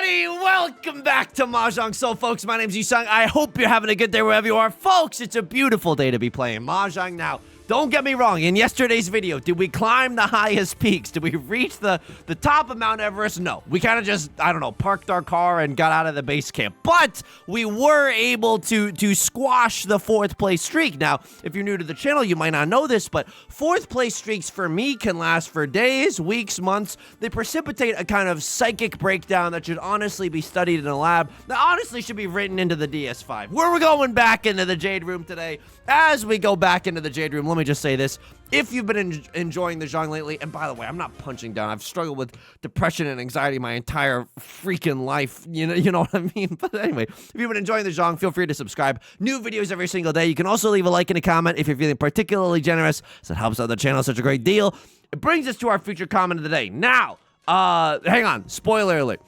everybody! Welcome back to Mahjong Soul, folks. My name's Yusong. I hope you're having a good day wherever you are. Folks, it's a beautiful day to be playing Mahjong now. Don't get me wrong, in yesterday's video, did we climb the highest peaks? Did we reach the top of Mount Everest? No. We kind of just, I don't know, parked our car and got out of the base camp. But we were able to squash the 4th place streak. Now, if you're new to the channel, you might not know this, but 4th place streaks for me can last for days, weeks, months. They precipitate a kind of psychic breakdown that should honestly be studied in a lab. That honestly should be written into the DS5. We're going back into the Jade Room today. As we go back into the Jade Room, let me just say this. If you've been enjoying the genre lately, and by the way, I'm not punching down. I've struggled with depression and anxiety my entire freaking life. You know what I mean? But anyway, if you've been enjoying the genre, feel free to subscribe. New videos every single day. You can also leave a like and a comment if you're feeling particularly generous, so it helps out the channel. Such a great deal. It brings us to our featured comment of the day. Now, hang on. Spoiler alert.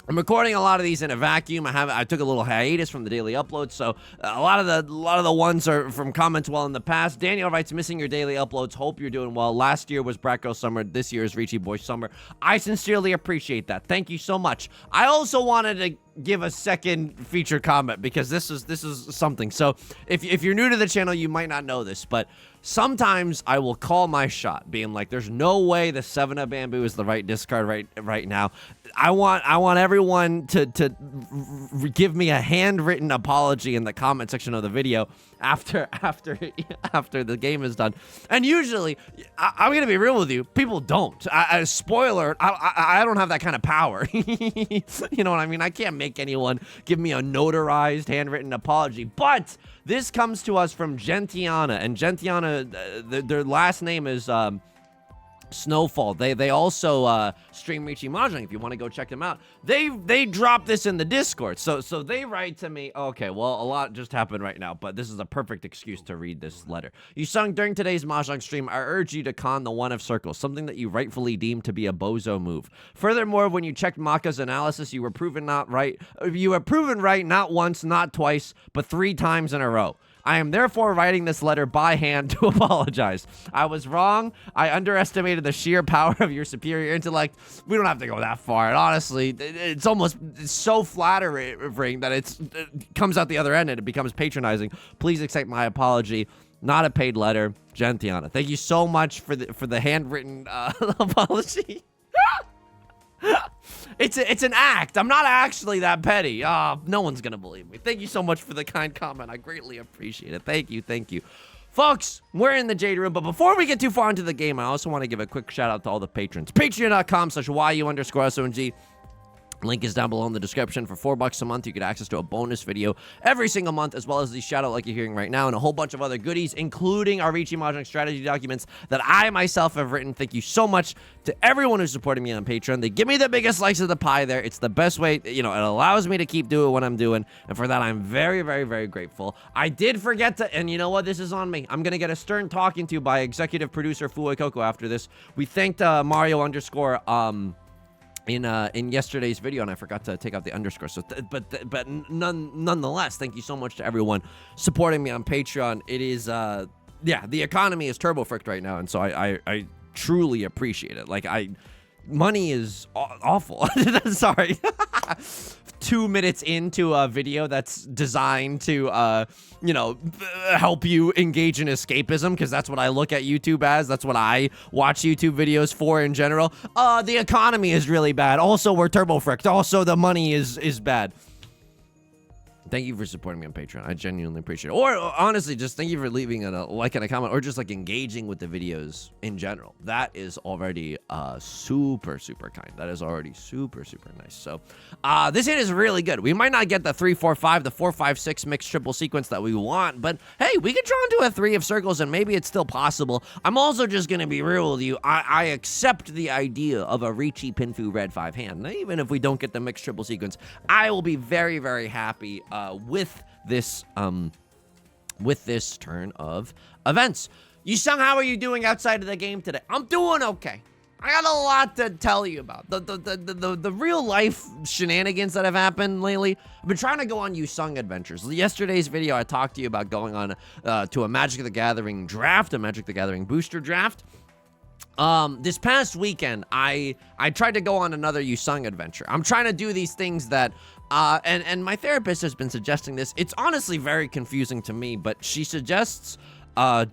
I'm recording a lot of these in a vacuum. I took a little hiatus from the daily uploads, so a lot of the ones are from comments well in the past. Daniel writes, missing your daily uploads. Hope you're doing well. Last year was Brat Girl Summer. This year is Riichi Boy Summer. I sincerely appreciate that. Thank you so much. I also wanted to give a second feature comment because this is something. So if you're new to the channel, you might not know this, but sometimes I will call my shot, being like, there's no way the 7-Up Bamboo is the right discard right now. I want everyone to give me a handwritten apology in the comment section of the video after the game is done. And usually, I'm gonna be real with you, people don't. Spoiler, I don't have that kind of power. You know what I mean? I can't make anyone give me a notarized handwritten apology. But this comes to us from Gentiana, and Gentiana, their last name is Snowfall. They also stream Riichi Mahjong. If you want to go check them out, they dropped this in the Discord. So they write to me. Okay, well, a lot just happened right now, but this is a perfect excuse to read this letter. Yusong, during today's Mahjong stream, I urge you to con the 1 of circles, something that you rightfully deem to be a bozo move. Furthermore, when you checked Maka's analysis, you were proven right not once, not twice, but 3 times in a row. I am therefore writing this letter by hand to apologize. I was wrong. I underestimated the sheer power of your superior intellect. We don't have to go that far. And honestly, it's so flattering that it comes out the other end and it becomes patronizing. Please accept my apology. Not a paid letter. Gentiana. Thank you so much for the handwritten apology. It's an act. I'm not actually that petty. No one's gonna believe me. Thank you so much for the kind comment. I greatly appreciate it. Thank you. Folks, we're in the Jade Room, but before we get too far into the game, I also want to give a quick shout out to all the patrons. Patreon.com/YU_SONG. Link is down below in the description. For $4 a month, you get access to a bonus video every single month, as well as the shout-out like you're hearing right now, and a whole bunch of other goodies, including our Riichi Mahjong strategy documents that I myself have written. Thank you so much to everyone who's supporting me on Patreon. They give me the biggest slice of the pie there. It's the best way, it allows me to keep doing what I'm doing, and for that, I'm very, very, very grateful. I did forget to, and you know what? This is on me. I'm going to get a stern talking to by executive producer Fue Coco after this. We thanked Mario _ in yesterday's video, and I forgot to take out the underscore. So, but nonetheless, thank you so much to everyone supporting me on Patreon. It is, the economy is turbo fricked right now, and so I truly appreciate it. Like, money is awful. Sorry. 2 minutes into a video that's designed to, help you engage in escapism, because that's what I look at YouTube as. That's what I watch YouTube videos for in general. The economy is really bad. Also, we're turbo fricked. Also, the money is bad. Thank you for supporting me on Patreon. I genuinely appreciate it. Or honestly, just thank you for leaving a like and a comment, or just like engaging with the videos in general. That is already super, super kind. That is already super, super nice. So this hit is really good. We might not get the 3-4-5, the 4-5-6 mixed triple sequence that we want, but hey, we could draw into a 3 of circles, and maybe it's still possible. I'm also just gonna be real with you. I accept the idea of a Riichi Pinfu red 5 hand. Now, even if we don't get the mixed triple sequence, I will be very, very happy with this turn of events. Yusong, how are you doing outside of the game today? I'm doing okay. I got a lot to tell you about. The real life shenanigans that have happened lately. I've been trying to go on Yusong adventures. Yesterday's video, I talked to you about going on to a Magic the Gathering draft, a Magic the Gathering booster draft. This past weekend, I tried to go on another Yusong adventure. I'm trying to do these things that, and my therapist has been suggesting this. It's honestly very confusing to me, but she suggests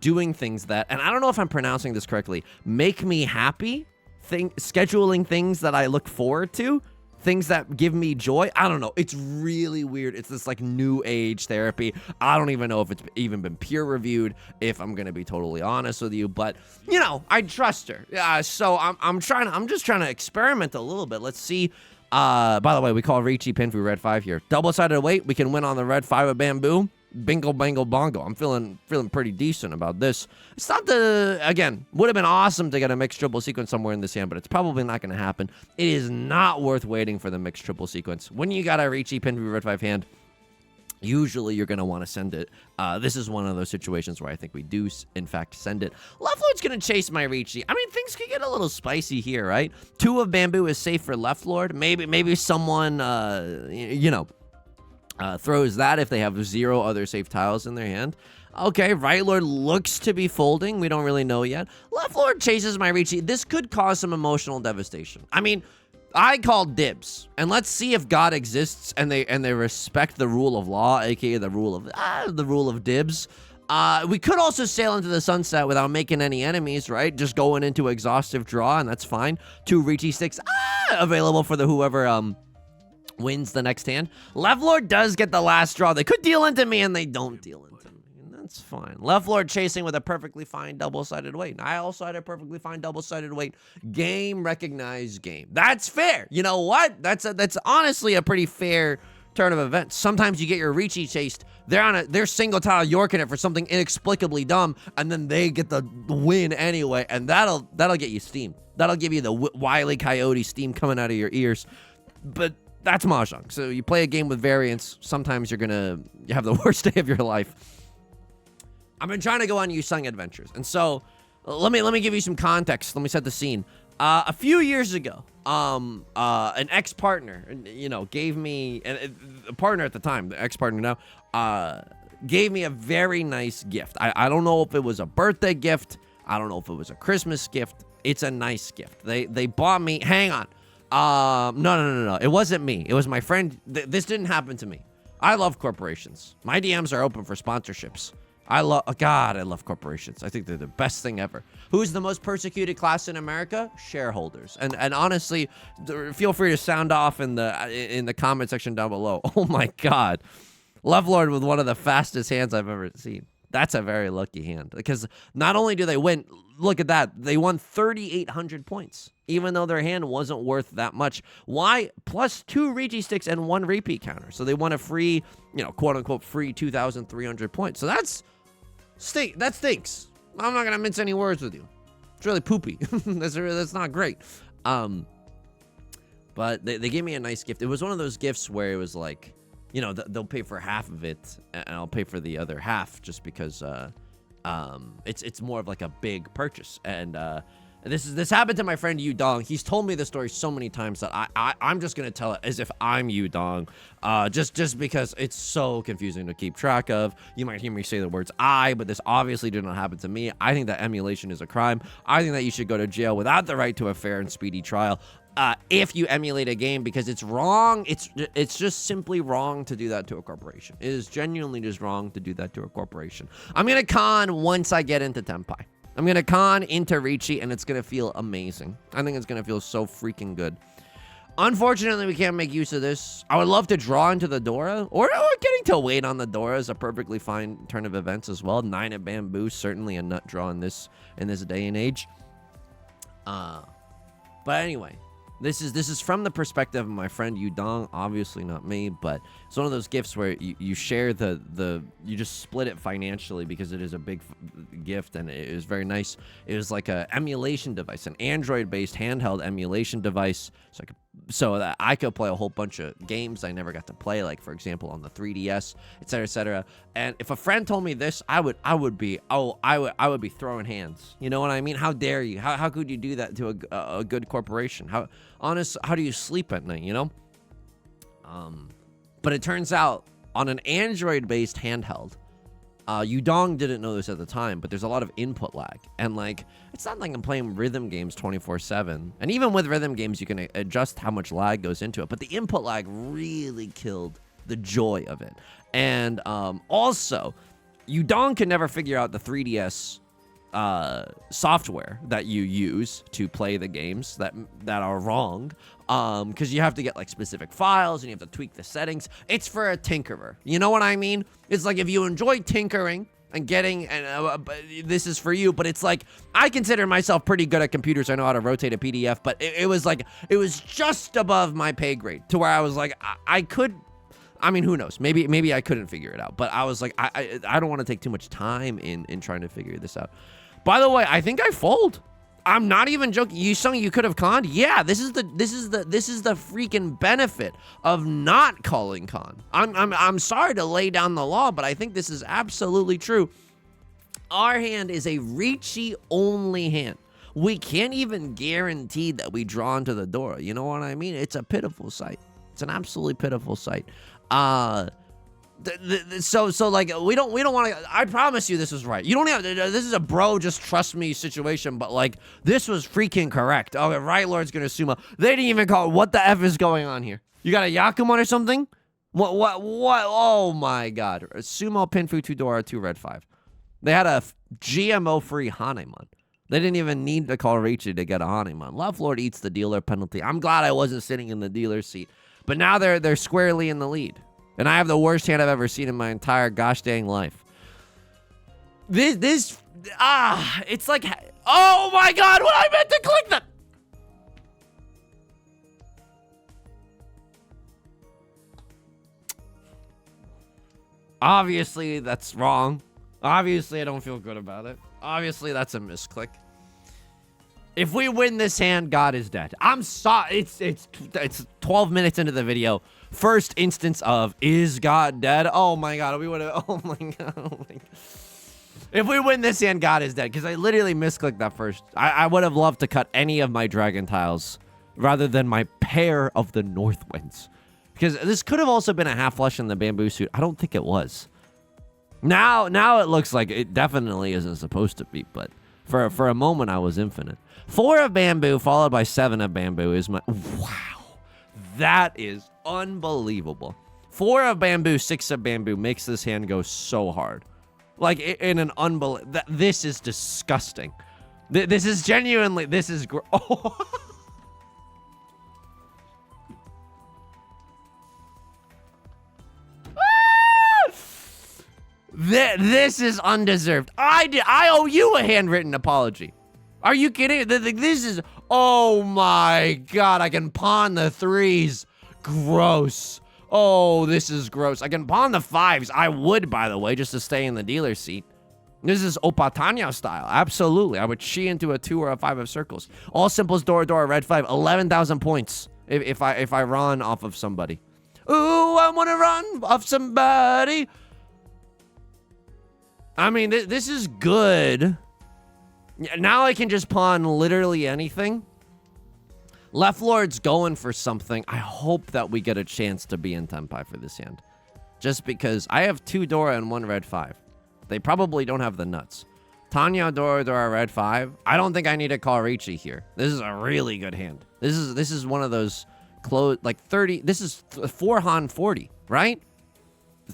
doing things that, and I don't know if I'm pronouncing this correctly, make me happy, scheduling things that I look forward to, things that give me joy. I don't know. It's really weird. It's this like new age therapy. I don't even know if it's even been peer reviewed, if I'm gonna be totally honest with you, but you know, I trust her. So I'm just trying to experiment a little bit. Let's see. By the way, we call Riichi Pinfu Red 5 here. Double-sided weight. We can win on the Red 5 of bamboo. Bingo, bango, bongo. I'm feeling pretty decent about this. It's not again, would have been awesome to get a mixed triple sequence somewhere in this hand, but it's probably not going to happen. It is not worth waiting for the mixed triple sequence. When you got a Riichi Pinfu Red 5 hand, usually you're going to want to send it. This is one of those situations where I think we do, in fact, send it. Left Lord's going to chase my Riichi. I mean, things could get a little spicy here, right? 2 of bamboo is safe for Left Lord. Maybe someone, throws that if they have 0 other safe tiles in their hand. Okay, Right Lord looks to be folding. We don't really know yet. Left Lord chases my Riichi. This could cause some emotional devastation. I mean, I called dibs, and let's see if God exists and they respect the rule of law, aka the rule of dibs. We could also sail into the sunset without making any enemies, right? Just going into exhaustive draw, and that's fine. 2 Riichi sticks available for the whoever wins the next hand. Left Lord does get the last draw. They could deal into me, and they don't deal into me. And that's fine. Left Lord chasing with a perfectly fine double-sided weight. And I also had a perfectly fine double-sided weight. Game recognized game. That's fair. You know what? That's honestly a pretty fair turn of events. Sometimes you get your Riichi chased. They're single tile yorking it for something inexplicably dumb, and then they get the win anyway, and that'll get you steam. That'll give you the Wile E. Coyote steam coming out of your ears. But that's Mahjong. So you play a game with variance. Sometimes you're gonna have the worst day of your life. I've been trying to go on Yusong adventures, and so let me give you some context. Let me set the scene. A few years ago, an ex-partner, gave me a partner at the time, the ex-partner now, gave me a very nice gift. I don't know if it was a birthday gift. I don't know if it was a Christmas gift. It's a nice gift. They bought me. Hang on. No. It wasn't me. It was my friend. This didn't happen to me. I love corporations. My DMs are open for sponsorships. I love corporations. I think they're the best thing ever. Who's the most persecuted class in America? Shareholders. And honestly, feel free to sound off in the comment section down below. Oh my God. Left Lord with one of the fastest hands I've ever seen. That's a very lucky hand, because not only do they win, look at that, they won 3,800 points, even though their hand wasn't worth that much. Why? Plus 2 Riichi sticks and 1 repeat counter. So they won a free, quote unquote, free 2,300 points. So that stinks. I'm not going to mince any words with you. It's really poopy. That's not great. But they gave me a nice gift. It was one of those gifts where it was like, they'll pay for half of it, and I'll pay for the other half, just because it's more of like a big purchase. And this happened to my friend Yu Dong. He's told me this story so many times that I'm just gonna tell it as if I'm Yu Dong, just because it's so confusing to keep track of. You might hear me say the words but this obviously did not happen to me. I think that emulation is a crime. I think that you should go to jail without the right to a fair and speedy trial. If you emulate a game, because it's wrong. It's just simply wrong to do that to a corporation. It is genuinely just wrong to do that to a corporation. I'm gonna con once I get into Tenpai. I'm gonna con into Riichi, and it's gonna feel amazing. I think it's gonna feel so freaking good. Unfortunately, we can't make use of this. I would love to draw into the Dora, or getting to wait on the Dora is a perfectly fine turn of events as well. 9 of bamboo, certainly a nut draw in this day and age. But anyway. This is from the perspective of my friend Yu Dong, obviously not me, but it's one of those gifts where you share you just split it financially, because it is a big gift, and it is very nice. It was like a emulation device, an Android-based handheld emulation device, so that I could play a whole bunch of games I never got to play, like for example on the 3DS, etc., etc. And if a friend told me this, I would be throwing hands. You know what I mean? How dare you? How could you do that to a good corporation? How do you sleep at night? But it turns out on an Android-based handheld, Yudong didn't know this at the time, but there's a lot of input lag. And, like, it's not like I'm playing rhythm games 24/7. And even with rhythm games, you can adjust how much lag goes into it. But the input lag really killed the joy of it. And also, Yudong could never figure out the 3DS software that you use to play the games that are wrong, because you have to get like specific files and you have to tweak the settings. It's for a tinkerer, you know what I mean? It's like if you enjoy tinkering and getting, and this is for you. But it's like, I consider myself pretty good at computers. I know how to rotate a PDF, but it was like, it was just above my pay grade to where I was like, I could, I mean, who knows? Maybe I couldn't figure it out, but I was like, I don't want to take too much time in trying to figure this out. By the way, I think I fold. I'm not even joking. Yusong, you could have conned. Yeah, this is the freaking benefit of not calling con. I'm sorry to lay down the law, but I think this is absolutely true. Our hand is a Riichi only hand. We can't even guarantee that we draw into the door. You know what I mean? It's a pitiful sight. It's an absolutely pitiful sight. So like we don't want to. I promise you this was right. You don't have. This is a bro, just trust me situation. But like this was freaking correct. Oh, right, Lord's gonna sumo. They didn't even call. What the f is going on here? You got a Yakuman or something? What? Oh my God! Sumo Pinfu 2 Dora 2 Red 5. They had a GMO free Hanemon. They didn't even need to call Riichi to get a Hanemon. Left Lord eats the dealer penalty. I'm glad I wasn't sitting in the dealer's seat. But now they're squarely in the lead. And I have the worst hand I've ever seen in my entire gosh dang life. It's like, oh my God, what I meant to click that. Obviously, that's wrong. Obviously, I don't feel good about it. Obviously, that's a misclick. If we win this hand, God is dead. I'm sorry. It's 12 minutes into the video. First instance of, is God dead? Oh my God, we would have, oh my God. If we win this hand, God is dead. Because I literally misclicked that first. I would have loved to cut any of my dragon tiles rather than my pair of the North Winds. Because this could have also been a half flush in the bamboo suit. I don't think it was. Now it looks like it definitely isn't supposed to be, but for a moment I was infinite. 4 of bamboo followed by 7 of bamboo is my, wow. That is unbelievable. 4 of bamboo, 6 of bamboo makes this hand go so hard. Like, in an unbelievable... This is disgusting. This is genuinely... This is... Oh. This is undeserved. I owe you a handwritten apology. Are you kidding? This is... Oh my God, I can pawn the 3s. Gross. Oh, this is gross. I can pawn the 5s. I would, by the way, just to stay in the dealer's seat. This is Opatanya style. Absolutely. I would chi into a 2 or a 5 of circles. All simples, Dora, red 5. 11,000 points if I run off of somebody. Ooh, I want to run off somebody. I mean, this is good. Now I can just pawn literally anything. Left Lord's going for something. I hope that we get a chance to be in Tenpai for this hand. Just because I have 2 Dora and 1 red 5. They probably don't have the nuts. Tanya, Dora, red 5. I don't think I need to call Riichi here. This is a really good hand. This is one of those close, like 30. This is 4 Han 40, right?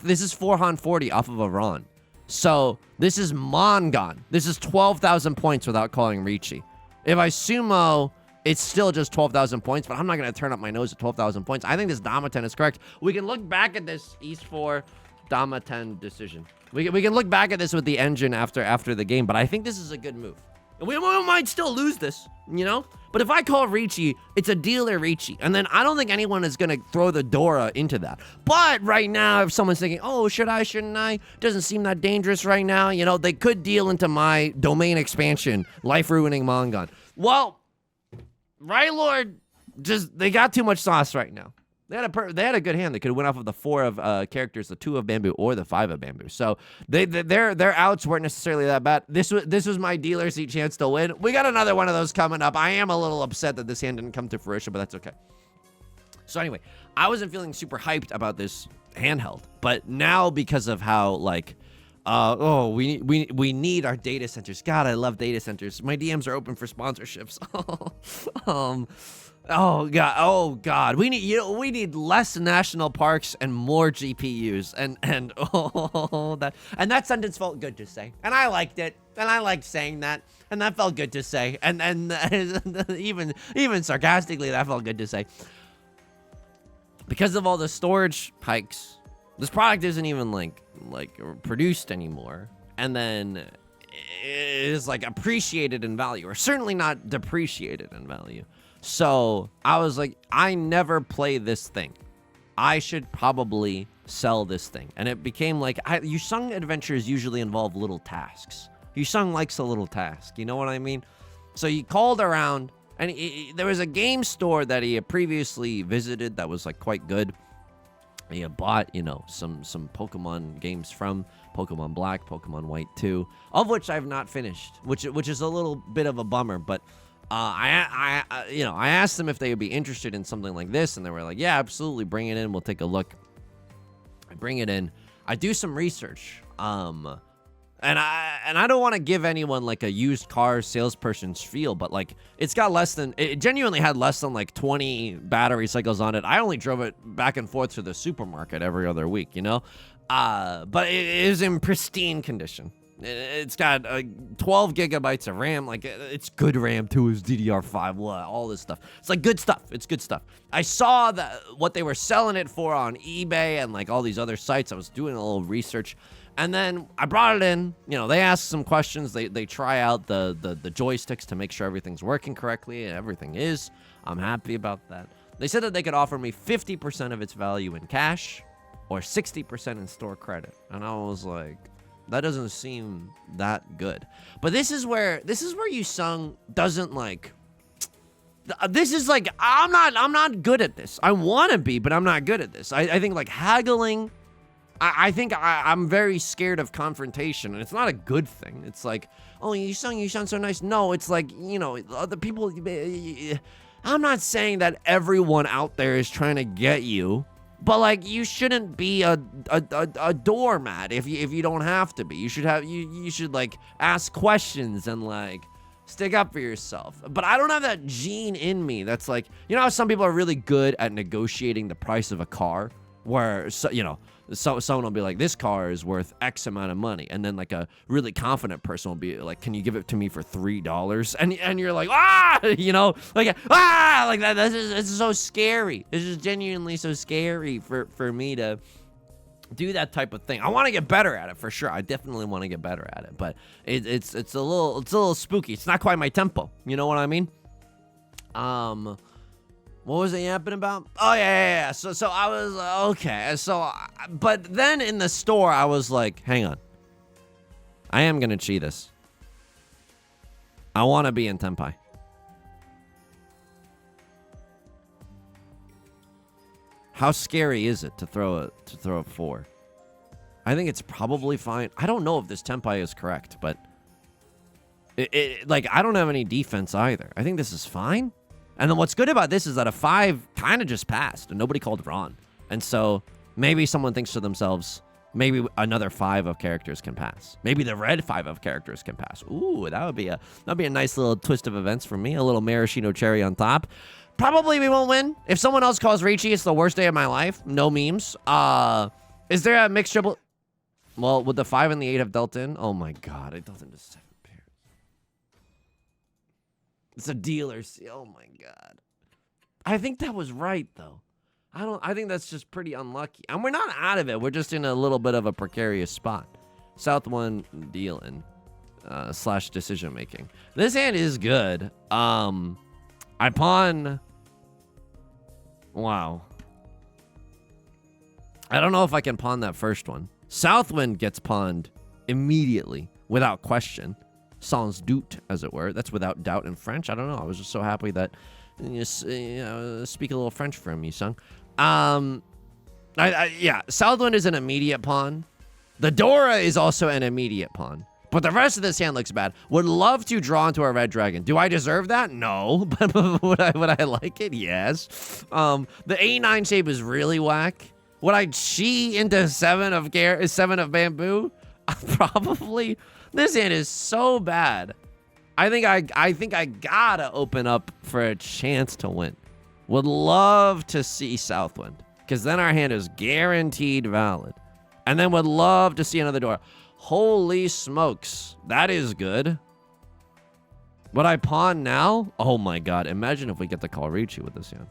This is 4 Han 40 off of a Ron. So this is Mongon. This is 12,000 points without calling Riichi. If I sumo, it's still just 12,000 points, but I'm not going to turn up my nose at 12,000 points. I think this Dama-10 is correct. We can look back at this East 4 Dama-10 decision. We can look back at this with the engine after the game, but I think this is a good move. We might still lose this, you know? But if I call Riichi, it's a dealer Riichi. And then I don't think anyone is going to throw the Dora into that. But right now, if someone's thinking, oh, should I, shouldn't I? Doesn't seem that dangerous right now. You know, they could deal into my domain expansion, life-ruining Mongon. Well, Right Lord, they got too much sauce right now. They had a good hand. They could have went off of the 4 of characters, the 2 of bamboo or the 5 of bamboo. So their outs weren't necessarily that bad. This was my dealer seat chance to win. We got another one of those coming up. I am a little upset that this hand didn't come to fruition, but that's okay. So anyway, I wasn't feeling super hyped about this handheld, but now because of how like Oh, we need our data centers. God, I love data centers. My DMs are open for sponsorships. Oh God. We need less national parks and more GPUs. And that sentence felt good to say, and I liked it, and I liked saying that, and that felt good to say, and even sarcastically, that felt good to say. Because of all the storage hikes, this product isn't even like produced anymore, and then it is like appreciated in value, or certainly not depreciated in value. So I was like, I never play this thing. I should probably sell this thing. And it became like, Yusong adventures usually involve little tasks. Yusong likes a little task, you know what I mean? So he called around, and there was a game store that he had previously visited that was like quite good. He had bought, some Pokemon games from Pokemon Black, Pokemon White 2, of which I've not finished, which is a little bit of a bummer, but I asked them if they would be interested in something like this, and they were like, yeah, absolutely, bring it in, we'll take a look. I bring it in, I do some research, and I don't want to give anyone like a used car salesperson's feel, but like it genuinely had less than like 20 battery cycles on it. I only drove it back and forth to the supermarket every other week, but it is in pristine condition. It's got 12 gigabytes of RAM. Like, it's good RAM too. It's DDR5. All this stuff. It's like good stuff. It's good stuff. I saw what they were selling it for on eBay and like all these other sites. I was doing a little research, and then I brought it in. They asked some questions. They try out the joysticks to make sure everything's working correctly, and everything is. I'm happy about that. They said that they could offer me 50% of its value in cash, or 60% in store credit, and I was like, that doesn't seem that good. But this is where Yusong doesn't like. This is like, I'm not good at this. I want to be, but I'm not good at this. I think like haggling. I think I'm very scared of confrontation, and it's not a good thing. It's like, oh, you sound so nice. No, it's like, other people. I'm not saying that everyone out there is trying to get you. But like, you shouldn't be a doormat if you don't have to be. You should like ask questions and like stick up for yourself. But I don't have that gene in me that's like, how some people are really good at negotiating the price of a car, where someone will be like, this car is worth X amount of money, and then like a really confident person will be like, can you give it to me for $3? And you're like, like that. This is so scary. This is genuinely so scary for me to do that type of thing. I want to get better at it for sure. I definitely want to get better at it, but it's a little spooky. It's not quite my tempo. You know what I mean? What was I yapping about? Oh, yeah. So I was, okay. But then in the store, I was like, hang on. I am going to cheat this. I want to be in Tenpai. How scary is it to throw a 4? I think it's probably fine. I don't know if this Tenpai is correct, but like, I don't have any defense either. I think this is fine. And then what's good about this is that a 5 kind of just passed, and nobody called Ron. And so maybe someone thinks to themselves, maybe another 5 of characters can pass. Maybe the red 5 of characters can pass. Ooh, that'd be a nice little twist of events for me. A little maraschino cherry on top. Probably we won't win. If someone else calls Riichi, it's the worst day of my life. No memes. Is there a mixed triple? Well, would the 5 and the 8 have dealt in? Oh my god, I dealt into 7 pairs. It's a dealer's. Oh my god. I think that was right though. I think that's just pretty unlucky. And we're not out of it. We're just in a little bit of a precarious spot. South 1 deal in / decision making. This hand is good. I pawn. Wow. I don't know if I can pawn that first one. Southwind gets pawned immediately, without question. Sans doute, as it were. That's without doubt in French. I don't know. I was just so happy that you speak a little French for me, son. Yeah, Southwind is an immediate pawn. The Dora is also an immediate pawn. But the rest of this hand looks bad. Would love to draw into a red dragon. Do I deserve that? No. But would I like it? Yes. The A9 shape is really whack. Would I chi into 7 of bamboo? Probably. This hand is so bad. I think I gotta open up for a chance to win. Would love to see Southwind, because then our hand is guaranteed valid. And then would love to see another door. Holy smokes. That is good. Would I pawn now? Oh my god. Imagine if we get to call Riichi with this hand.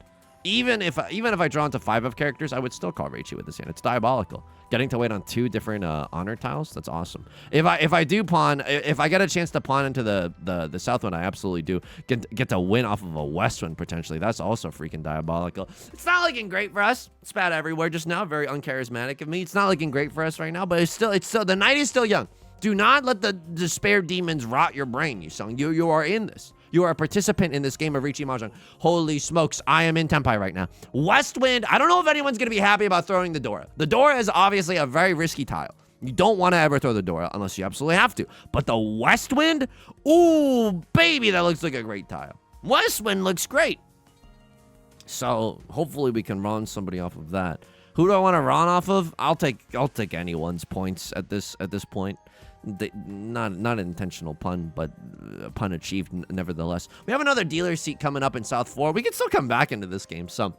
Even if I draw into 5 of characters, I would still call Riichi with this hand. It's diabolical. Getting to wait on 2 different honor tiles, that's awesome. If I do pawn, if I get a chance to pawn into the Southwind, I absolutely do get to win off of a Westwind potentially. That's also freaking diabolical. It's not looking great for us. It's bad everywhere just now. Very uncharismatic of me. It's not looking great for us right now, but it's still the night is still young. Do not let the despair demons rot your brain, Yusong. You are in this. You are a participant in this game of Riichi Mahjong. Holy smokes, I am in Tenpai right now. Westwind, I don't know if anyone's going to be happy about throwing the Dora. The Dora is obviously a very risky tile. You don't want to ever throw the Dora unless you absolutely have to. But the Westwind, ooh, baby, that looks like a great tile. Westwind looks great. So hopefully we can run somebody off of that. Who do I want to run off of? I'll take anyone's points at this point. Not an intentional pun, but a pun achieved nevertheless. We have another dealer seat coming up in South 4. We can still come back into this game, so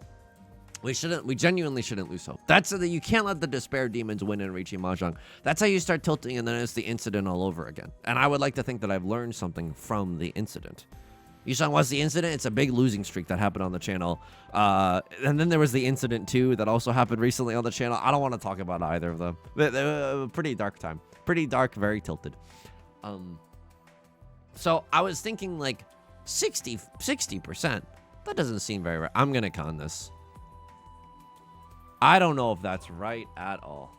we genuinely shouldn't lose hope. That's so that you can't let the despair demons win in Riichi Mahjong. That's how you start tilting, and then it's the incident all over again. And I would like to think that I've learned something from the incident. Yusong, what's the incident? It's a big losing streak that happened on the channel. And then there was the incident, too, that also happened recently on the channel. I don't want to talk about either of them. Pretty dark time. Pretty dark, very tilted. So I was thinking, like, 60%. That doesn't seem very right. I'm going to con this. I don't know if that's right at all.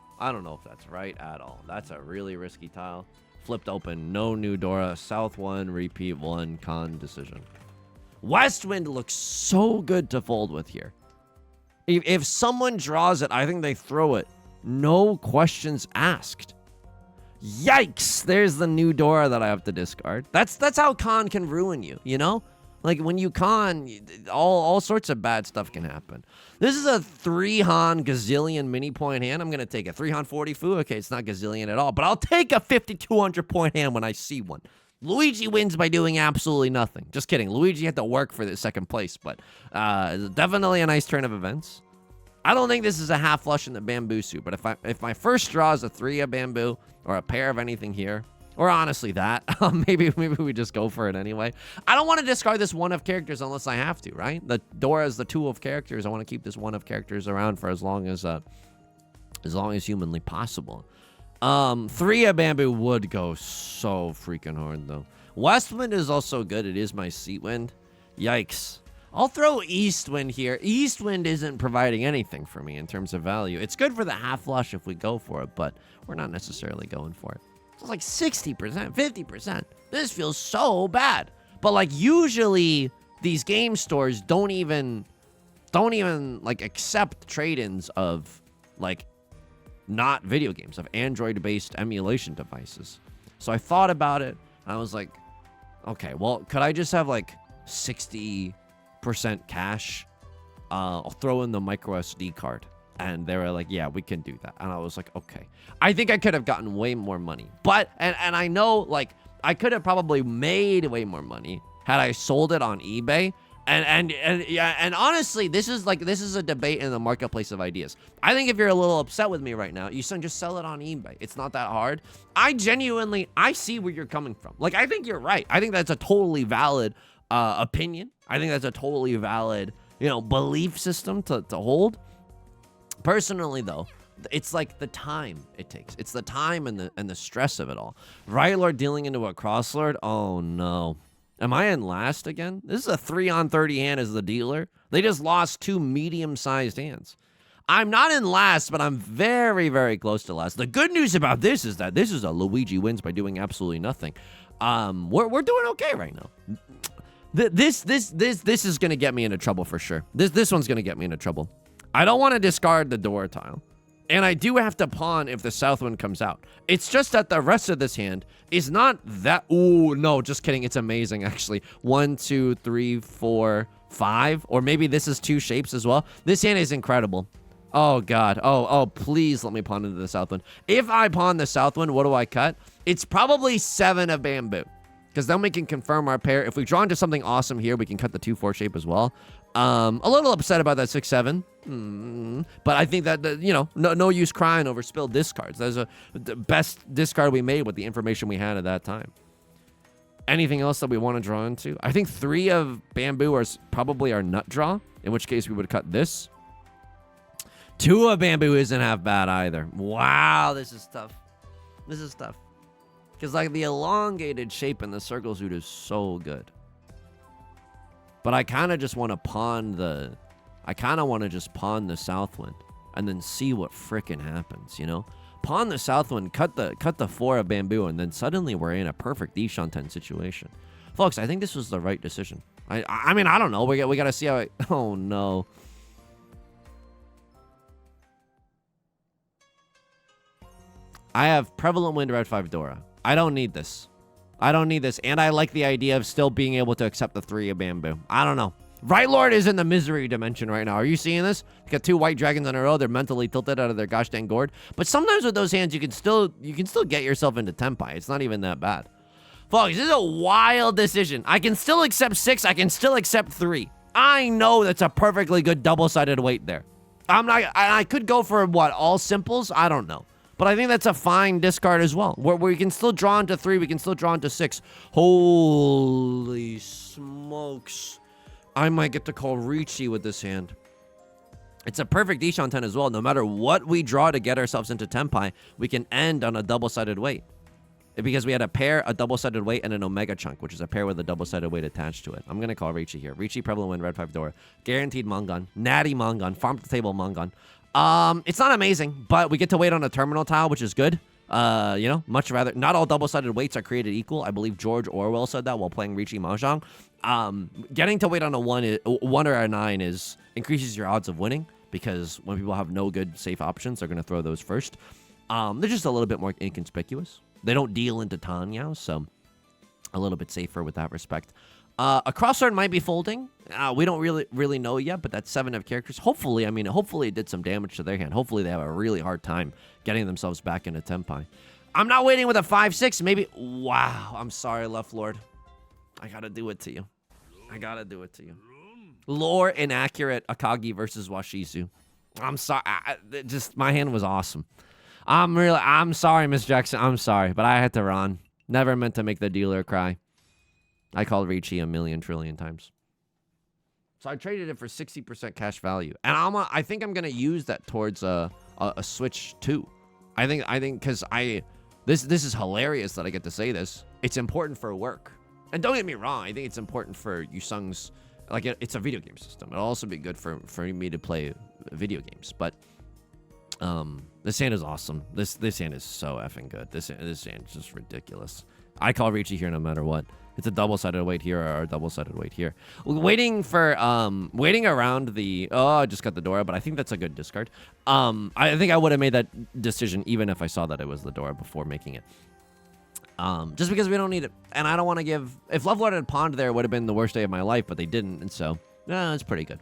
That's a really risky tile. Flipped open, no new Dora, South 1, repeat 1, con decision. Westwind looks so good to fold with here. If someone draws it, I think they throw it. No questions asked. Yikes! There's the new Dora that I have to discard. That's how con can ruin you, you know? Like, when you con, all sorts of bad stuff can happen. This is a 3-Han gazillion mini point hand. I'm going to take a 3-Han 40 fu. Okay, it's not gazillion at all, but I'll take a 5,200 point hand when I see one. Luigi wins by doing absolutely nothing. Just kidding. Luigi had to work for the second place, but definitely a nice turn of events. I don't think this is a half flush in the bamboo suit, but if my first draw is a 3 of bamboo or a pair of anything here, or honestly that, maybe we just go for it anyway. I don't want to discard this 1 of characters unless I have to, right? The Dora is the 2 of characters. I want to keep this 1 of characters around for as long as humanly possible. 3 of bamboo would go so freaking hard though. Westwind is also good. It is my seat wind. Yikes. I'll throw Eastwind here. Eastwind isn't providing anything for me in terms of value. It's good for the half flush if we go for it, but we're not necessarily going for it. It's like 60%, 50%. This feels so bad. But like usually these game stores don't even like accept trade-ins of like not video games, of Android-based emulation devices. So I thought about it. I was like, okay, well, could I just have like 60% cash? I'll throw in the micro SD card. And they were like, yeah, we can do that. And I was like, okay. I think I could have gotten way more money. But, and I know, like, I could have probably made way more money had I sold it on eBay. And honestly, this is a debate in the marketplace of ideas. I think if you're a little upset with me right now, you should just sell it on eBay. It's not that hard. I see where you're coming from. Like, I think you're right. I think that's a totally valid opinion. I think that's a totally valid, belief system to hold. Personally, though, it's like the time it takes. It's the time and the stress of it all. Right Lord dealing into a Cross Lord? Oh, no. Am I in last again? This is a 3-on-30 hand as the dealer. They just lost 2 medium-sized hands. I'm not in last, but I'm very, very close to last. The good news about this is that this is a Luigi wins by doing absolutely nothing. We're doing okay right now. This is going to get me into trouble for sure. This one's going to get me into trouble. I don't want to discard the Dora tile. And I do have to pawn if the Southwind comes out. It's just that the rest of this hand is not that... Ooh, no, just kidding. It's amazing, actually. 1, 2, 3, 4, 5. Or maybe this is 2 shapes as well. This hand is incredible. Oh, God. Oh, please let me pawn into the south one. If I pawn the south one, what do I cut? It's probably 7 of bamboo. Because then we can confirm our pair. If we draw into something awesome here, we can cut the 2-4 shape as well. A little upset about that 6-7. But I think that, you know, no use crying over spilled discards. That's the best discard we made with the information we had at that time. Anything else that we want to draw into? I think 3 of bamboo is probably our nut draw, in which case we would cut this. 2 of bamboo isn't half bad either. Wow, this is tough. This is tough. Because, like, the elongated shape in the circle suit is so good. But I kind of just want to pawn the... I kind of want to just pawn the Southwind and then see what frickin' happens, you know? Pawn the Southwind, cut the 4 of bamboo, and then suddenly we're in a perfect Ishan-10 situation. Folks, I think this was the right decision. I mean, I don't know. We got to see how it... Oh, no. I have Prevalent Wind, Red 5 Dora. I don't need this. I don't need this. And I like the idea of still being able to accept the 3 of bamboo. I don't know. Right Lord is in the misery dimension right now. Are you seeing this? You got 2 white dragons in a row. They're mentally tilted out of their gosh dang gourd. But sometimes with those hands, you can still get yourself into Tenpai. It's not even that bad. Folks, this is a wild decision. I can still accept 6. I can still accept 3. I know that's a perfectly good double-sided weight there. I could go for what? All simples? I don't know. But I think that's a fine discard as well. Where we can still draw into 3. We can still draw into 6. Holy smokes. I might get to call Riichi with this hand. It's a perfect Ishan-10 as well. No matter what we draw to get ourselves into Tenpai, we can end on a double-sided weight. Because we had a pair, a double-sided weight, and an Omega chunk, which is a pair with a double-sided weight attached to it. I'm going to call Riichi here. Riichi, Prevalent Wind, Red 5 Dora. Guaranteed Mongon. Natty Mongon. Farm to table Mongon. It's not amazing, but we get to wait on a terminal tile, which is good. You know, much rather... Not all double-sided weights are created equal. I believe George Orwell said that while playing Riichi Mahjong. Getting to wait on a 1 or a 9 increases your odds of winning, because when people have no good safe options, they're going to throw those first. They're just a little bit more inconspicuous. They don't deal into Tanyao, so a little bit safer with that respect. A crossguard might be folding. We don't really know yet, but that's 7 of characters. Hopefully, hopefully it did some damage to their hand. Hopefully they have a really hard time getting themselves back into Tenpai. I'm not waiting with a 5-6. Maybe... Wow. I'm sorry, Left Lord. I gotta do it to you. I gotta do it to you. Lore inaccurate Akagi versus Washizu. I'm sorry. Just, my hand was awesome. I'm sorry, Miss Jackson. I'm sorry, but I had to run. Never meant to make the dealer cry. I called Riichi a million trillion times. So I traded it for 60% cash value. And I think I'm going to use that towards a Switch 2. I think because this is hilarious that I get to say this. It's important for work. And don't get me wrong, I think it's important for Yusong's, like, it's a video game system. It'll also be good for me to play video games. But this hand is awesome. This hand is so effing good. This hand is just ridiculous. I call Riichi here no matter what. It's a double-sided weight here or a double-sided weight here. Waiting around the... Oh, I just got the Dora, but I think that's a good discard. I think I would have made that decision even if I saw that it was the Dora before making it. Just because we don't need it. And I don't want to give... If Love Lord had pawned there, it would have been the worst day of my life, but they didn't, and so... it's pretty good.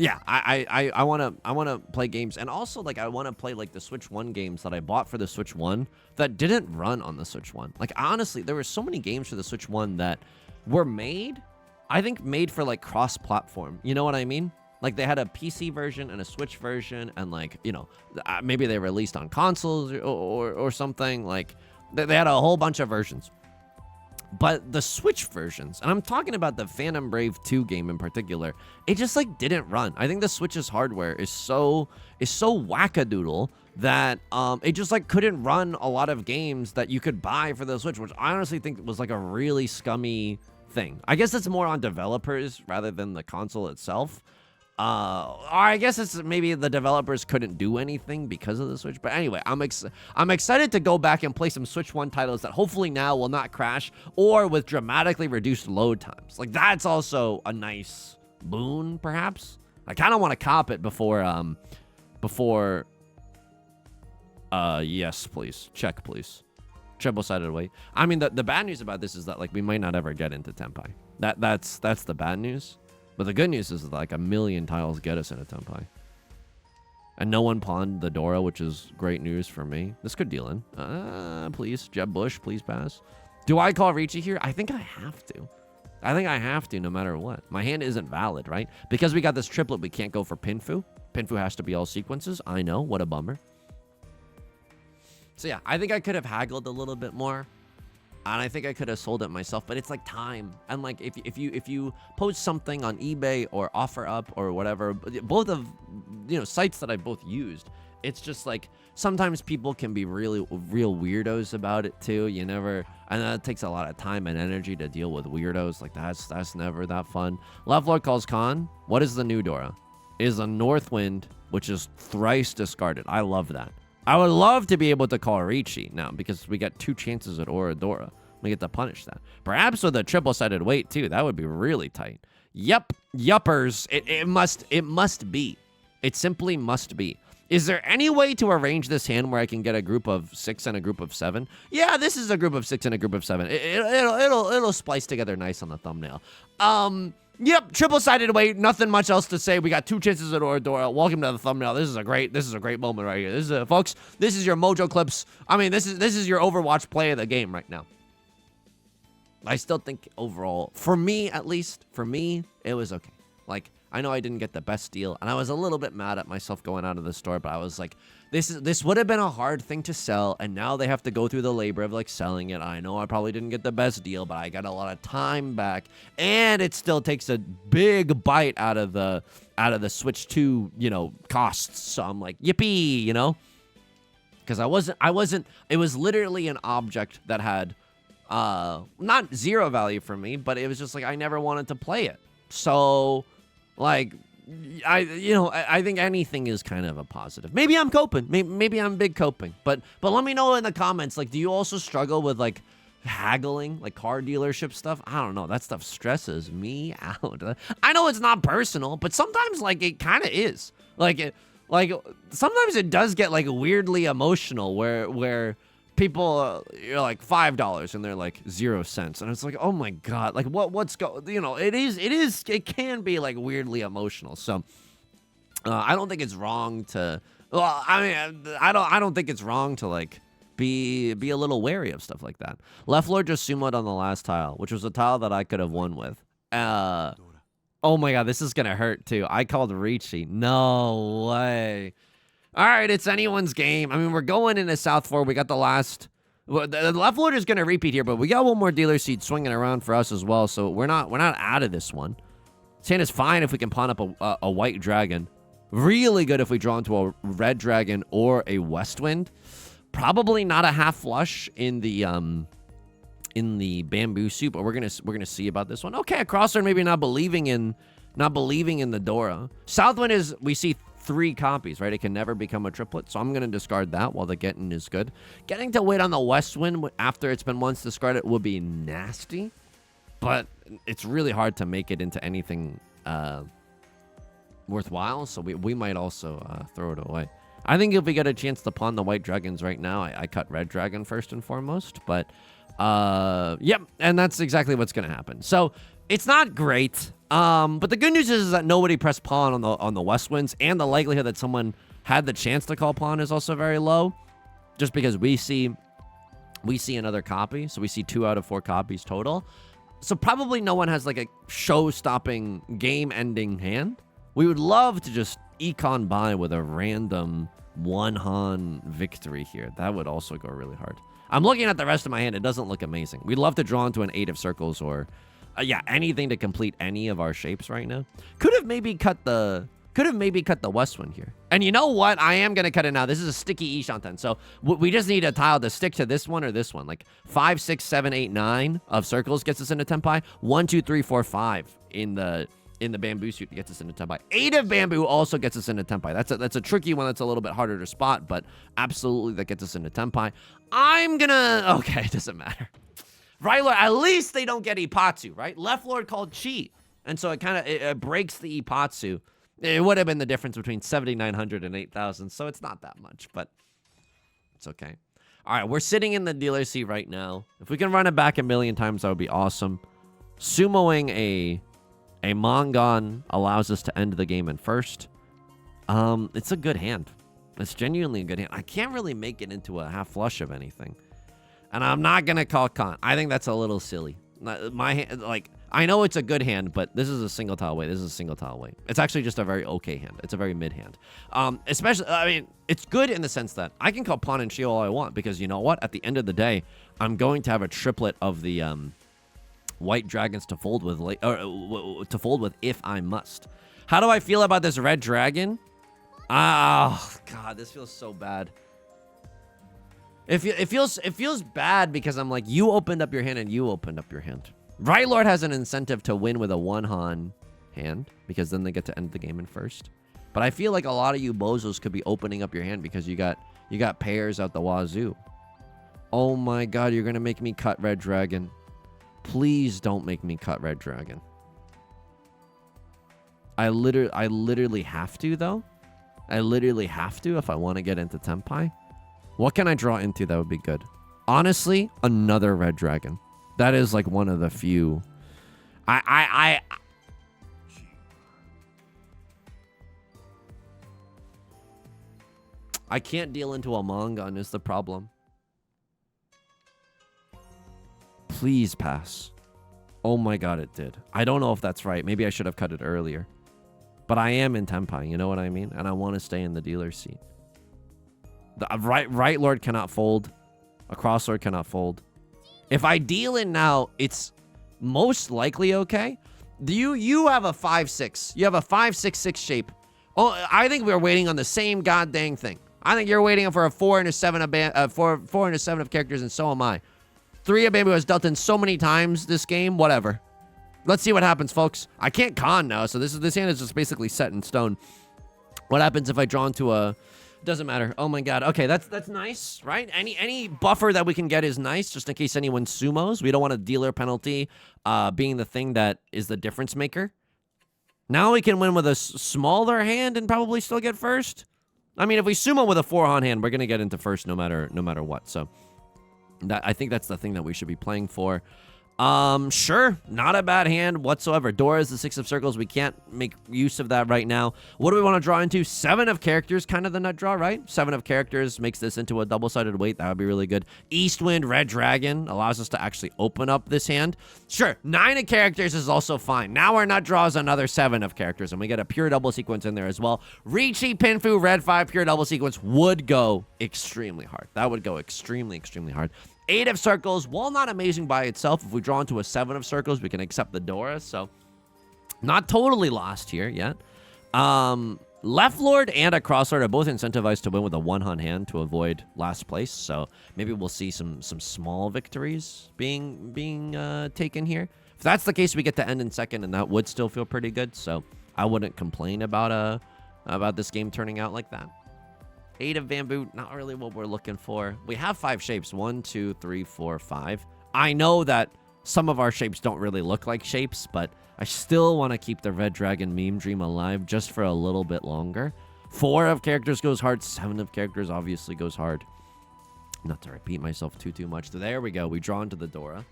Yeah, I wanna play games, and also like I wanna play like the Switch 1 games that I bought for the Switch 1 that didn't run on the Switch 1. Like honestly, there were so many games for the Switch 1 that were made for like cross-platform. You know what I mean? Like they had a PC version and a Switch version, and like, you know, maybe they released on consoles or something. Like they had a whole bunch of versions. But the Switch versions, and I'm talking about the Phantom Brave 2 game in particular, it just like didn't run. I think the Switch's hardware is so wackadoodle that it just like couldn't run a lot of games that you could buy for the Switch, which I honestly think was like a really scummy thing. I guess it's more on developers rather than the console itself. Or I guess it's maybe the developers couldn't do anything because of the Switch. But anyway, I'm excited to go back and play some Switch 1 titles that hopefully now will not crash or with dramatically reduced load times. Like that's also a nice boon, perhaps. I kind of want to cop it before yes, please. Check, please. Triple-sided weight. I mean, the bad news about this is that like we might not ever get into Tenpai. That's the bad news. But the good news is like a million tiles get us in a tenpai. And no one pawned the Dora, which is great news for me. This could deal in. Please, Jeb Bush, please pass. Do I call Riichi here? I think I have to. I think I have to no matter what. My hand isn't valid, right? Because we got this triplet, we can't go for Pinfu. Pinfu has to be all sequences. I know, what a bummer. So yeah, I think I could have haggled a little bit more. And I think I could have sold it myself, but it's like time. And like if you post something on eBay or OfferUp or whatever, both of sites that I both used, it's just like sometimes people can be real weirdos about it too. You never, and that takes a lot of time and energy to deal with weirdos. Like that's never that fun. Left Lord calls Khan. What is the new Dora? It is a Northwind, which is thrice discarded. I love that. I would love to be able to call Riichi now because we got 2 chances at Oradora. We get to punish that. Perhaps with a triple-sided weight too. That would be really tight. Yep, yuppers. It must be. It simply must be. Is there any way to arrange this hand where I can get a group of 6 and a group of 7? Yeah, this is a group of 6 and a group of 7. It'll splice together nice on the thumbnail. Yep, triple-sided weight. Nothing much else to say. We got 2 chances at Oradora. Welcome to the thumbnail. This is a great moment right here. This is folks. This is your Mojo Clips. I mean, this is your Overwatch play of the game right now. I still think overall, for me at least, it was okay. Like, I know I didn't get the best deal, and I was a little bit mad at myself going out of the store, but I was like, this would have been a hard thing to sell, and now they have to go through the labor of like selling it. I know I probably didn't get the best deal, but I got a lot of time back, and it still takes a big bite out of the Switch 2, costs. So I'm like, yippee, because I wasn't. It was literally an object that had not zero value for me, but it was just like I never wanted to play it. So, like, I think anything is kind of a positive. Maybe I'm coping. Maybe I'm big coping. But let me know in the comments. Like, do you also struggle with like haggling, like car dealership stuff? I don't know. That stuff stresses me out. I know it's not personal, but sometimes like it kind of is. Like sometimes it does get like weirdly emotional where people you're like $5 and they're like 0 cents, and it's like, oh my god, like it can be like weirdly emotional. So I don't think it's wrong to, well, I mean, I don't think it's wrong to like be a little wary of stuff like that. Left Lord just sumoed on the last tile, which was a tile that I could have won with. Oh my god, this is gonna hurt too. I called Riichi. No way. All right, it's anyone's game. I mean, we're going into South 4. We got the last. Well, the left Lord is going to repeat here, but we got one more dealer seat swinging around for us as well, so we're not out of this one. Sand is fine if we can pawn up a white dragon. Really good if we draw into a red dragon or a west wind. Probably not a half flush in the bamboo soup, but we're gonna see about this one. Okay, a crosser maybe not believing in the Dora. Southwind is, we see 3 copies, right? It can never become a triplet, so I'm going to discard that while the getting is good. Getting to wait on the west wind after it's been once discarded would be nasty, but it's really hard to make it into anything worthwhile, so we might also throw it away. I think if we get a chance to pawn the white dragons right now, I cut red dragon first and foremost, but yep, and that's exactly what's going to happen. So it's not great. But the good news is that nobody pressed pawn on the west winds, and the likelihood that someone had the chance to call pawn is also very low, just because we see another copy, so we see 2 out of 4 copies total. So probably no one has like a show-stopping, game-ending hand. We would love to just econ by with a random one-han victory here. That would also go really hard. I'm looking at the rest of my hand. It doesn't look amazing. We'd love to draw into an 8 of circles or yeah, anything to complete any of our shapes right now. Could have maybe cut the west one here. And you know what? I am going to cut it now. This is a sticky Ishanten. So we just need a tile to stick to this one or this one. Like 5, 6, 7, 8, 9 of circles gets us into tenpai. 1, 2, 3, 4, 5 in the bamboo suit gets us into tenpai. 8 of bamboo also gets us into tenpai. That's a tricky one. That's a little bit harder to spot, but absolutely that gets us into tenpai. Okay, it doesn't matter. Right Lord, at least they don't get Ipatsu, right? Left Lord called cheat. And so it breaks the Ipatsu. It would have been the difference between 7,900 and 8,000, so it's not that much, but it's okay. All right, we're sitting in the dealer seat right now. If we can run it back a million times, that would be awesome. Sumoing a A Mongon allows us to end the game in first. It's a good hand. It's genuinely a good hand. I can't really make it into a half flush of anything. And I'm not going to call con. I think that's a little silly. My hand, like, I know it's a good hand, but this is a single tile way. This is a single tile way. It's actually just a very okay hand. It's a very mid hand. Especially, I mean, it's good in the sense that I can call pawn and shield all I want because you know what? At the end of the day, I'm going to have a triplet of the white dragons to fold with, if I must. How do I feel about this red dragon? Oh God, this feels so bad. It feels bad because I'm like, you opened up your hand and you opened up your hand. Right Lord has an incentive to win with a one-han hand because then they get to end the game in first. But I feel like a lot of you bozos could be opening up your hand because you got pairs out the wazoo. Oh my God, you're gonna make me cut red dragon. Please don't make me cut red dragon. I literally have to though. I literally have to if I want to get into Tenpai. What can I draw into that would be good? Honestly, another red dragon. That is like one of the few. I can't deal into a Mongon is the problem. Please pass. Oh my God, it did. I don't know if that's right. Maybe I should have cut it earlier. But I am in Tenpai, you know what I mean? And I want to stay in the dealer's seat. The right Lord cannot fold. A cross Lord cannot fold. If I deal in now, it's most likely okay. You have a 5-6. You have a 5-6-6 shape. Oh, I think we're waiting on the same goddamn thing. I think you're waiting for a 4 and a 7 of 4 and a 7 of characters, and so am I. 3 of Bamboo has dealt in so many times this game. Whatever. Let's see what happens, folks. I can't con now, so this hand is just basically set in stone. What happens if I draw into a... Doesn't matter. Oh my God. Okay, that's nice, right? Any buffer that we can get is nice, just in case anyone sumos. We don't want a dealer penalty being the thing that is the difference maker. Now we can win with a smaller hand and probably still get first. I mean, if we sumo with a 4-han hand, we're gonna get into first no matter what. So I think that's the thing that we should be playing for. Sure, not a bad hand whatsoever. Dora is the 6 of circles. We can't make use of that right now. What do we want to draw into? 7 of characters, kind of the nut draw, right? 7 of characters makes this into a double-sided weight. That would be really good. Eastwind, Red Dragon allows us to actually open up this hand. Sure, 9 of characters is also fine. Now our nut draw is another 7 of characters, and we get a pure double sequence in there as well. Riichi, Pinfu, Red 5, pure double sequence would go extremely hard. That would go extremely, extremely hard. 8 of circles, while not amazing by itself, if we draw into a 7 of circles, we can accept the Dora, so not totally lost here yet. Left Lord and a Cross Lord are both incentivized to win with a 1-han hand to avoid last place, so maybe we'll see some small victories being taken here. If that's the case, we get to end in second, and that would still feel pretty good, so I wouldn't complain about this game turning out like that. 8 of bamboo, not really what we're looking for. We have 5 shapes. 1, 2, 3, 4, 5. I know that some of our shapes don't really look like shapes, but I still want to keep the Red Dragon meme dream alive just for a little bit longer. 4 of characters goes hard. 7 of characters obviously goes hard. Not to repeat myself too much. There we go. We draw into the Dora.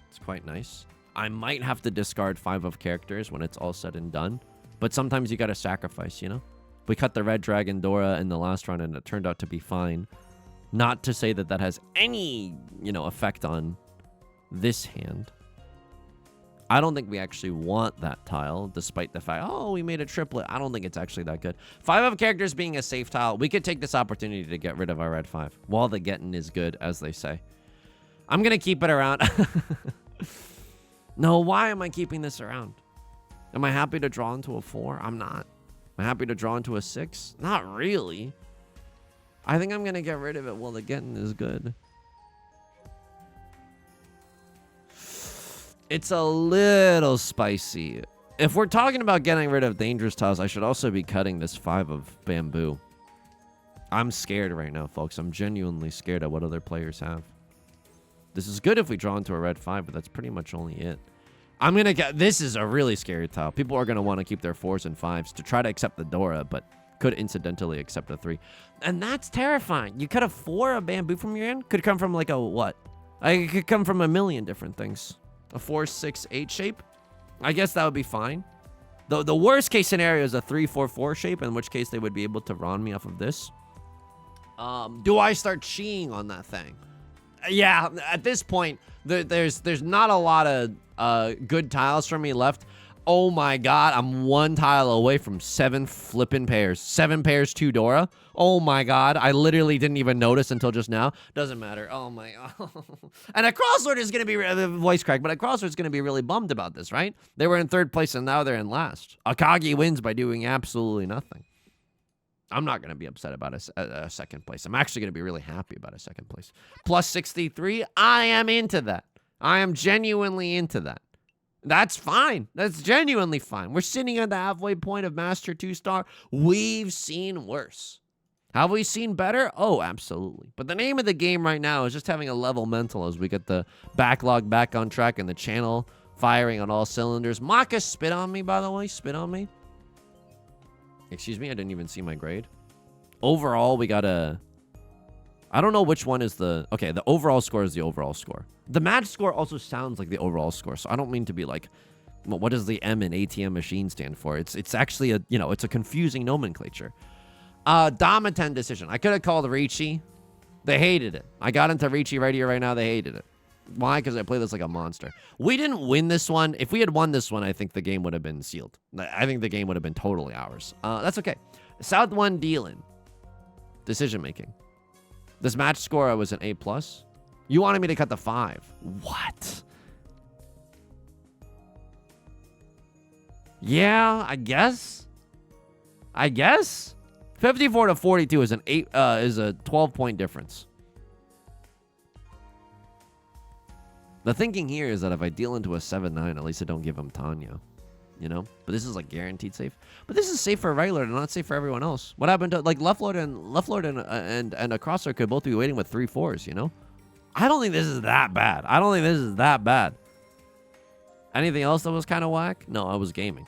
It's quite nice. I might have to discard 5 of characters when it's all said and done, but sometimes you got to sacrifice, you know? We cut the Red Dragon Dora in the last run, and it turned out to be fine. Not to say that that has any, effect on this hand. I don't think we actually want that tile, despite the fact, oh, we made a triplet. I don't think it's actually that good. 5 of characters being a safe tile. We could take this opportunity to get rid of our Red 5. While the getting is good, as they say. I'm going to keep it around. No, why am I keeping this around? Am I happy to draw into a 4? I'm not. Am I happy to draw into a 6? Not really. I think I'm going to get rid of it while the getting is good. It's a little spicy. If we're talking about getting rid of dangerous tiles, I should also be cutting this 5 of bamboo. I'm scared right now, folks. I'm genuinely scared at what other players have. This is good if we draw into a red 5, but that's pretty much only it. I'm going to get... This is a really scary tile. People are going to want to keep their 4s and 5s to try to accept the Dora, but could incidentally accept a 3. And that's terrifying. You cut a 4 of bamboo from your end? Could come from like a what? It could come from a million different things. A 4, 6, 8 shape? I guess that would be fine. The worst case scenario is a 3-4-4 shape, in which case they would be able to ron me off of this. Do I start cheating on that thing? Yeah, at this point, there's not a lot of good tiles for me left. Oh my god, I'm one tile away from 7 flippin' pairs. 7 pairs, 2 Dora. Oh my god, I literally didn't even notice until just now. Doesn't matter. Oh my god. And a Crosslord is going to be, voice crack, but a Crosslord is going to be really bummed about this, right? They were in 3rd place and now they're in last. Akagi wins by doing absolutely nothing. I'm not going to be upset about a 2nd place. I'm actually going to be really happy about a 2nd place. Plus 63, I am into that. I am genuinely into that. That's fine. That's genuinely fine. We're sitting at the halfway point of Master 2-star. We've seen worse. Have we seen better? Oh, absolutely. But the name of the game right now is just having a level mental as we get the backlog back on track and the channel firing on all cylinders. Maka spit on me, by the way. Spit on me. Excuse me, I didn't even see my grade. Overall, we got a... I don't know which one is the... Okay, the overall score is the overall score. The match score also sounds like the overall score, so I don't mean to be like, well, what does the M in ATM machine stand for? It's actually a, you know, it's a confusing nomenclature. Domaten decision. I could have called Riichi. They hated it. I got into Riichi right here, right now. They hated it. Why? Because I play this like a monster. We didn't win this one. If we had won this one, I think the game would have been sealed. I think the game would have been totally ours. That's okay. South 1 dealing. Decision making. This match score was an A+. You wanted me to cut the 5. What? Yeah, I guess. 54 to 42 is an 12-point difference. The thinking here is that if I deal into a 7-9, at least I don't give him Tanya. You know? But this is like guaranteed safe. But this is safe for a regular and not safe for everyone else. What happened to like left lord and a crosser could both be waiting with 3-4s, you know? I don't think this is that bad. Anything else that was kind of whack? No, I was gaming.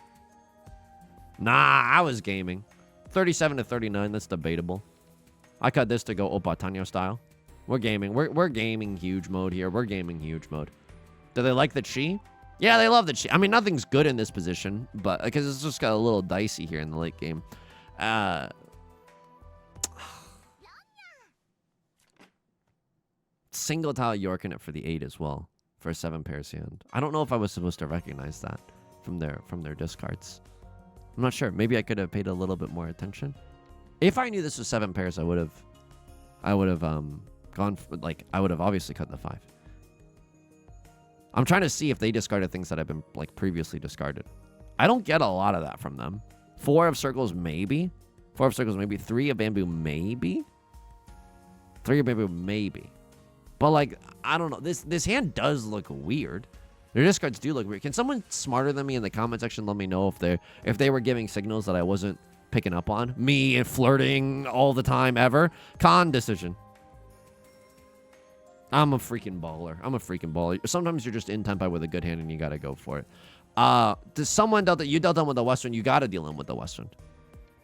Nah, I was gaming. 37 to 39, that's debatable. I cut this to go Oppa Tanya style. We're gaming. We're gaming huge mode here. We're gaming huge mode. Do they like the chi? Yeah, they love the chi. I mean, nothing's good in this position, but because it's just got a little dicey here in the late game. Single tile York in it for the 8 as well for a 7 pairs hand. I don't know if I was supposed to recognize that from their discards. I'm not sure. Maybe I could have paid a little bit more attention. If I knew this was 7 pairs, I would have gone for, like, I would have obviously cut the 5. I'm trying to see if they discarded things that have been like previously discarded. I don't get a lot of that from them. 4 of circles, maybe. 4 of circles, maybe. 3 of bamboo, maybe. 3 of bamboo, maybe. But like, I don't know. This hand does look weird. Their discards do look weird. Can someone smarter than me in the comment section let me know if they were giving signals that I wasn't picking up on? Me and flirting all the time ever. Con decision. I'm a freaking baller. Sometimes you're just in tempo with a good hand and you gotta go for it. Does someone you dealt in with the Western, you gotta deal in with the Western.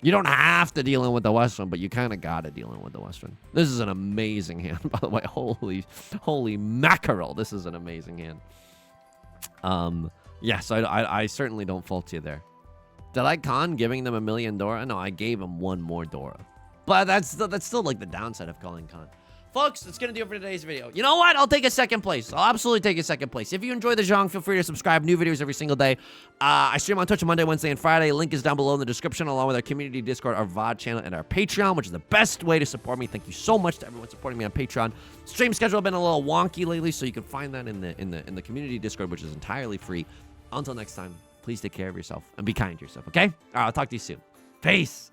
You don't have to deal in with the Western, but you kind of gotta deal in with the Western. This is an amazing hand, by the way. Holy mackerel. This is an amazing hand. Yeah, so I certainly don't fault you there. Did I con giving them a million Dora? No, I gave them 1 more Dora. But that's still like the downside of calling con. Folks, that's going to do it for today's video. You know what? I'll take a 2nd place. I'll absolutely take a 2nd place. If you enjoy the genre, feel free to subscribe. New videos every single day. I stream on Twitch on Monday, Wednesday, and Friday. Link is down below in the description, along with our community Discord, our VOD channel, and our Patreon, which is the best way to support me. Thank you so much to everyone supporting me on Patreon. Stream schedule has been a little wonky lately, so you can find that in the community Discord, which is entirely free. Until next time, please take care of yourself and be kind to yourself, okay? All right, I'll talk to you soon. Peace.